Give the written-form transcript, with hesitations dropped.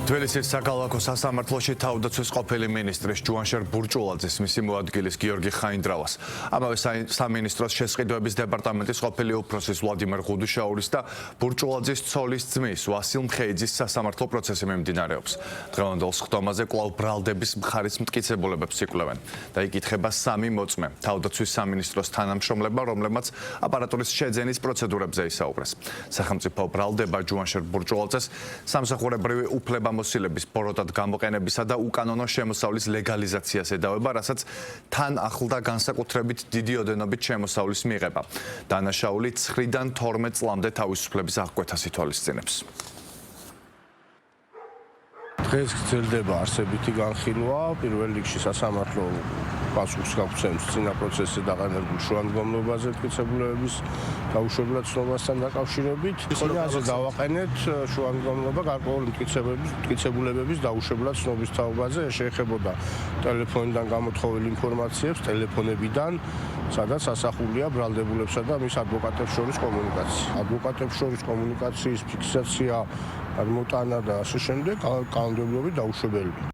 თბილისის საქალაქო სასამართლოში თავდაცვის ყოფილი მინისტრის ჯუანშერ ბურჭულაძის მისი მოადგილის გიორგი ხაინდრავას, ამავე სამინისტროს შესყიდვების დეპარტამენტის ყოფილი უფროსის ვლადიმერ ღუდუშაურის და ბურჭულაძის ცოლის ძმის ვასილ მხეიძის სასამართლო პროცესი მიმდინარეობს. დღევანდელ სხდომაზე კვლავ ბრალდების მხარის მტკიცებულებებს იკვლევენ და იკითხება სამი მოწმე თავდაცვის სამინისტროს თანამშრომლებმა, რომლებმაც აპარატურის შეძენის პროცედურებზე ისაუბრეს. სახელმწიფო ბრალდება ჯუანშერ ბურჭულაძეს სამსახურებრივი უფლებამოსილების ბოროტად გამოყენებისა და უკანონო შემოსავლის ლეგალიზაციას ედავება, რასაც თან ახლდა განსაკუთრებით დიდი ოდენობით შემოსავლის მიღება. დანაშაული 9-დან 12 წლამდე თავისუფლების აღკვეთას ითვალისწინებს. დღეს გრძელდება არსებითი განხილვა, პირველ რიგში სასამართლო პასუხს გაგცემს წინა პროცესზე დაყენებულ შუამდგომლობაზე მტკიცებულებების დაუშვებლად ცნობასთან დაკავშირებით. ისინი დავაყენეთ შუამდგომლობა გარკვეული მტკიცებულებების დაუშვებლად ცნობის თაობაზე, შეეხებოდა ტელეფონიდან გამოთხოვილ ინფორმაციებს, ტელეფონებიდან, სადაც ასახულია ბრალდებულებსა და მის ადვოკატებს შორის კომუნიკაცია. ადვოკატებს შორის კომუნიკაციის ფიქსაცია, მოტანა და ასე შემდეგ კანონმდებლობით დაუშვებელია.